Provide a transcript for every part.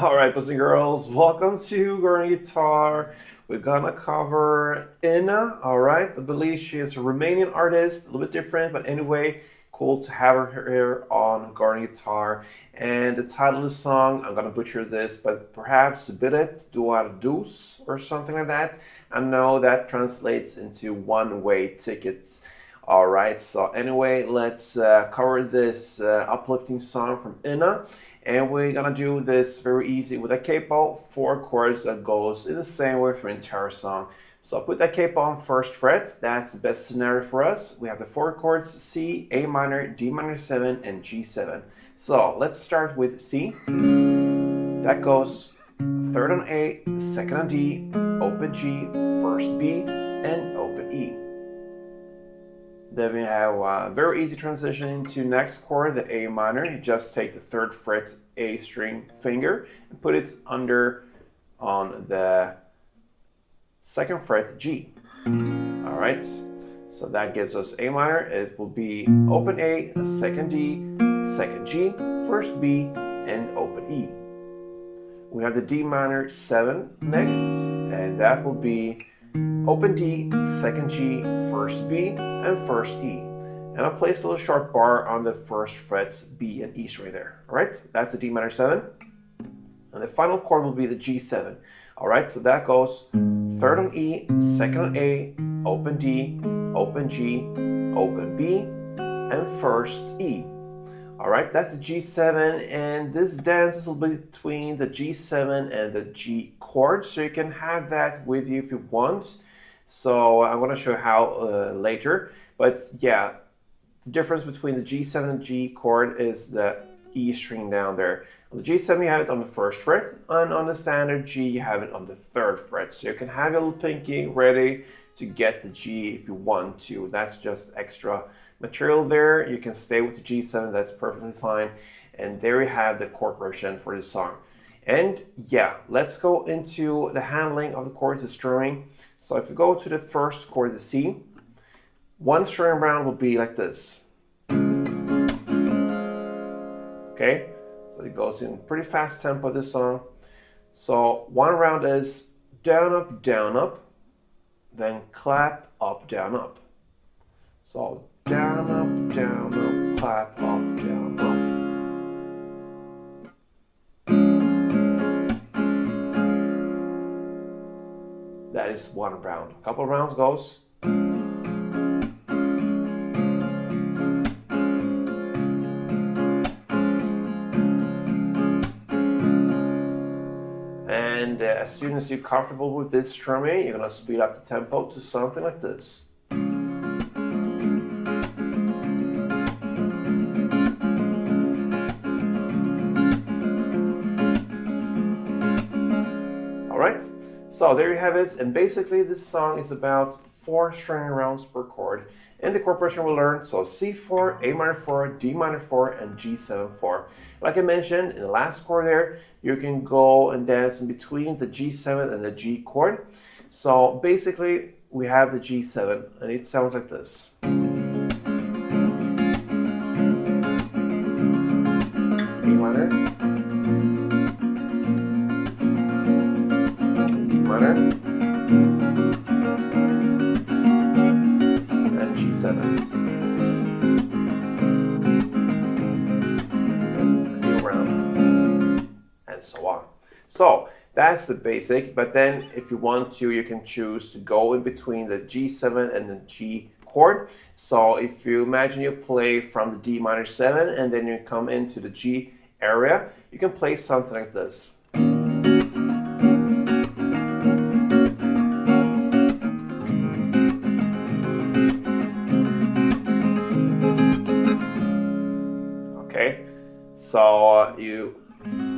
All right, boys and girls, welcome to Garden Guitar. We're gonna cover Inna. All right, I believe she is a Romanian artist, a little bit different, but anyway, cool to have her here on Garden Guitar. And the title of the song, I'm gonna butcher this, but perhaps Bilet Doar Dus or something like that. I know that translates into one-way tickets. All right, so anyway, let's cover this uplifting song from Inna. And we're gonna do this very easy with a capo, 4 chords that goes in the same way through the entire song. So put that capo on first fret, that's the best scenario for us. We have the 4 chords C, A minor, D minor 7, and G7. So let's start with C. That goes third on A, second on D, open G, first B, and open E. Then we have a very easy transition into next chord, the A minor. You just take the 3rd fret A string finger and put it under on the 2nd fret G. All right, so that gives us A minor. It will be open A, 2nd D, 2nd G, 1st B, and open E. We have the D minor 7 next, and that will be open D, 2nd G, 1st B, and 1st E. And I'll place a little sharp bar on the 1st frets B and E string there. All right, that's the D minor 7. And the final chord will be the G7. All right, so that goes 3rd on E, 2nd on A, open D, open G, open B, and 1st E. All right, that's the G7, and this dance is between the G7 and the G chord, so you can have that with you if you want. So I'm going to show you how later, but yeah, the difference between the G7 and G chord is the E string down there. On the G7 you have it on the 1st fret, and on the standard G you have it on the 3rd fret. So you can have your little pinky ready to get the G if you want to. That's just extra material there. You can stay with the G7, that's perfectly fine. And there you have the chord progression for this song. And yeah, let's go into the handling of the chords, the strumming. So if you go to the 1st chord, the C, one string round will be like this. Okay, so it goes in pretty fast tempo, this song. So one round is down, up, then clap, up. So down, up, clap, up, down, up. That is one round. A couple of rounds goes. And as soon as you're comfortable with this strumming, you're gonna speed up the tempo to something like this. All right. So there you have it, and basically this song is about 4 string rounds per chord. And the chord progression we learned, so C4, A minor 4, D minor 4, and G7 4. Like I mentioned in the last chord there, you can go and dance in between the G7 and the G chord. So basically we have the G7, and it sounds like this. A minor, minor, and G7. New round, and so on. So that's the basic, but then if you want to, you can choose to go in between the G7 and the G chord. So if you imagine you play from the D minor 7 and then you come into the G area, you can play something like this. So you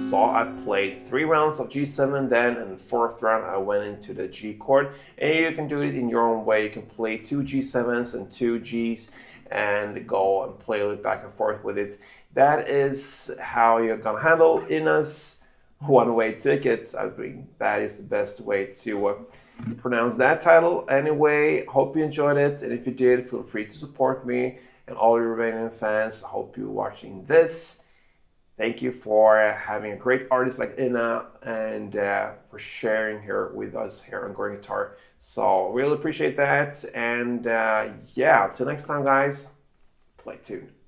saw I played 3 rounds of G7 then, and the 4th round I went into the G chord. And you can do it in your own way. You can play 2 G7s and 2 Gs and go and play a little back and forth with it. That is how you're gonna handle Inna's one-way ticket. I think that is the best way to pronounce that title. Anyway, hope you enjoyed it, and if you did, feel free to support me and all your Romanian fans. I hope you're watching this. Thank you for having a great artist like Ina and for sharing here with us here on Going Guitar. So really appreciate that. And yeah, till next time, guys, play tuned.